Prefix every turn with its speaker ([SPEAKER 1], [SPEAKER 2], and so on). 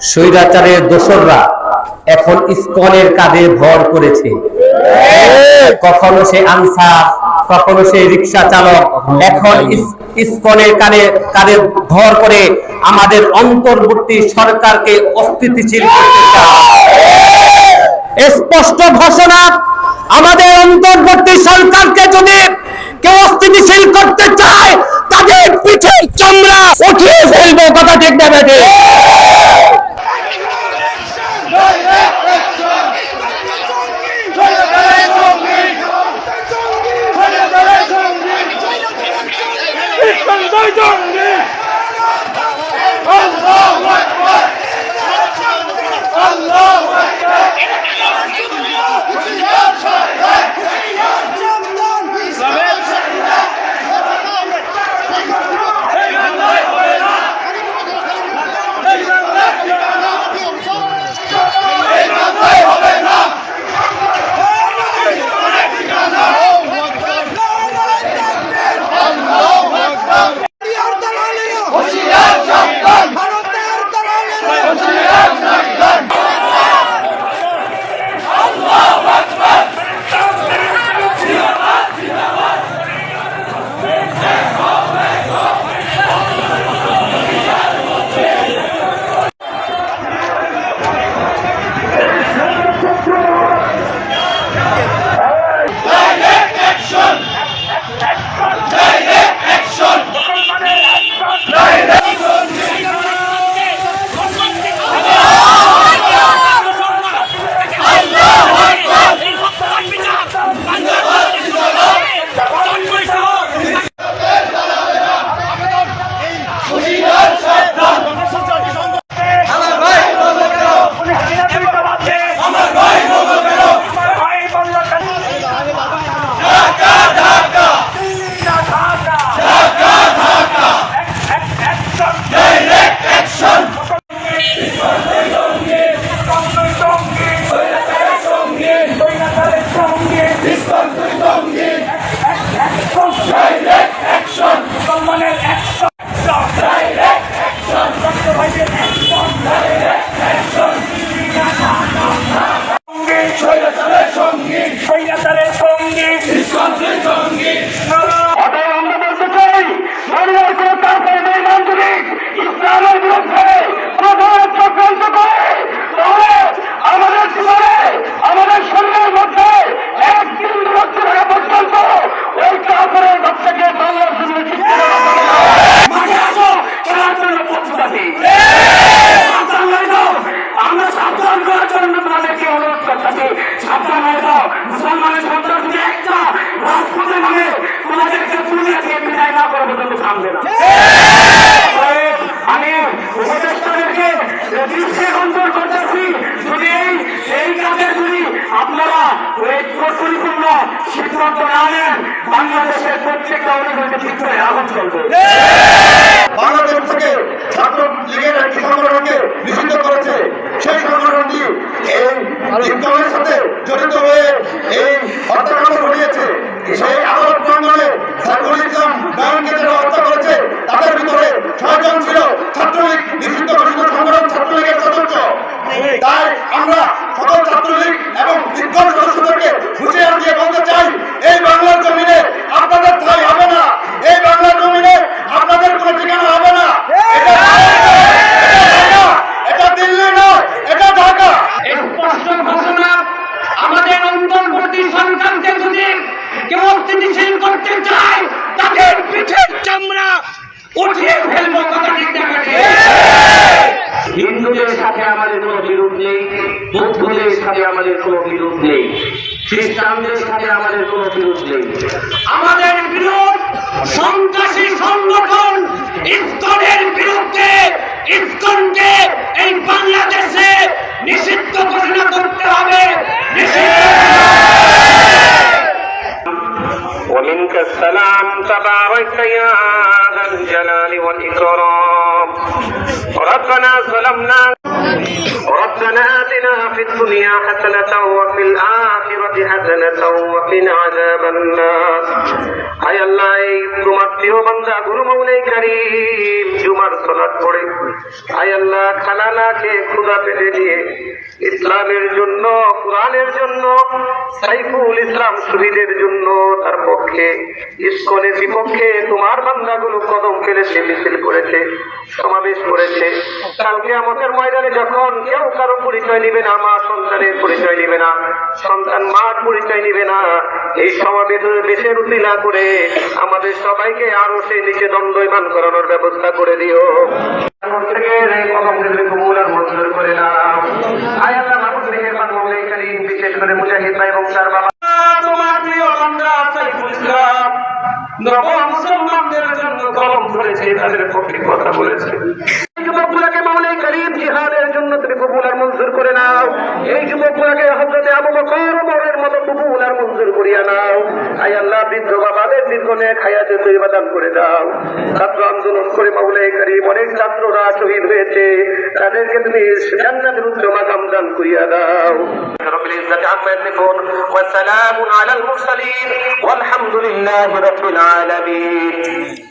[SPEAKER 1] স্বৈরাচারের দোসররা এখন ইসকনের কাঁধে ভর করেছে। কখনো সে আনসার, কখনো সে রিক্সা চালক, এখন ইসকনের কাঁধে ভর করে আমাদের অন্তর্বর্তী সরকারকে অস্থিতিশীল করতে চায়। স্পষ্ট ঘোষণা, আমাদের অন্তর্বর্তী সরকারকে যদি কেউ অস্থিতিশীল করতে চায় তাদের পিঠের চামড়া উঠিয়ে ফেলবো। কথা ঠিক না বেঠে?
[SPEAKER 2] আমি উপদেষ্টাদেরকে করতেছি, যদি এই কাজে যদি আপনারা পরিপূর্ণ সিদ্ধান্ত না নেন, বাংলাদেশের প্রত্যেকটা অনুভূতি ঠিক করে আগুন চলবে। বাংলাদেশ থেকে ছাত্র লীগের একটি সংগঠনকে নিষিদ্ধ করেছে। সেই সংগঠনটি এই ইসলামের সাথে জড়িত হয়ে এই হত্যাকাণ্ড ঘটিয়েছে। সেই আদালত প্রাঙ্গণে সাইফুল ইসলাম নয়নকে যারা হত্যা করেছে তাদের ভিতরে 6 জন ছিল ছাত্রলীগ নিষিদ্ধ ঘোষিত সংগঠন ছাত্রলীগের সদস্য। তাই আমরা সকল ছাত্রলীগ এবং শিক্ষক সদস্যদেরকে হুঁশিয়ার দিয়ে বলতে চাই, এই বাংলার জমিনে আপনাদের ঠাঁই হবে না, এই বাংলার জমিনে আপনাদের কোনো ঠিকানা হবে না। এটা দিল্লি নয়, এটা ঢাকা।
[SPEAKER 3] স্পষ্ট ঘোষণা, আমাদের অন্তর্বর্তী সরকারকে যদি কেউ অস্থিতিশীল করতে চায় তাদের পিঠের চামড়া উঠিয়ে ফেলবো। কথা ঠিক না বেঠে?
[SPEAKER 2] হিন্দুদের সাথে আমাদের কোনো বিরোধ নেই, বৌদ্ধদের সাথে আমাদের কোনো বিরোধ নেই, খ্রিস্টানদের সাথে আমাদের কোনো বিরোধ নেই।
[SPEAKER 3] আমাদের বিরোধ সন্ত্রাসী সংগঠন ইসকনের বিরুদ্ধে। ইসকনকে এই বাংলাদেশে নিষিদ্ধ ঘোষণা করতে হবে।
[SPEAKER 2] ومنك السلام تبارك يا ذا الجلال والإكرام. ربنا ظلمنا ربنا آتنا في في الدنيا حسنة وفي الآخرة حسنة وقنا عذاب النار আয় আল্লাহ এই তোমার প্রিয় বান্দা গুরু মৌলাই কারীম জুমার সালাত পড়ে আয় আল্লাহ খানা না খেয়ে ক্ষুধা পেটে নিয়ে ইসলামের জন্য কোরআনের জন্য সাইফুল ইসলাম শহীদের জন্য তার পক্ষে ইসকনের বিপক্ষে তোমার বান্দাগুলো কদম ফেলেছে মিছিল করেছে সমাবেশ করেছে কালকে আমাদের ময়দানে যখন কেউ কারো পরিচয় নিবে না মা সন্তানের পরিচয় নিবে না সন্তান মার পরিচয় নিবে না এই সমাবেশের বেশের উসিলা করে আমাদের সবাইকে আরো সেই নিচে দণ্ডায়মান করানোর ব্যবস্থা করে দিও বিশেষ করে মুজাহিদ ভাই এবং তার বাবা
[SPEAKER 3] তোমার প্রিয় বান্দা সাইফুল ইসলাম মুসলমানদের জন্য কলম ধরেছে, তাদের পক্ষে কথা বলেছে।
[SPEAKER 2] যুবকগুলাকে মাওলাই কারীম জিহাদের জন্য তুমি কবুল আর মঞ্জুর করে নাও। এই যুবকগুলাকে হযরতে আবু বকর ওমরের মতো কবুল আর মঞ্জুর করিয়া নাও। আয় আল্লাহ বৃদ্ধ বাবাদের দীর্ঘ নেক হায়াতে তৈবা দান করে দাও। ছাত্র আন্দোলন করে মাওলাই কারীম অনেক ছাত্ররা শহীদ হয়েছে, তাদেরকে তুমি জান্নাতের উচ্চ মাকাম দান করিয়া দাও। রব্বিল ইজ্জাতি আম্মা ইয়াসিফুন ওয়া সালামুন আলাল মুরসালিন ওয়ালহামদুলিল্লাহি রাব্বিল আলামিন।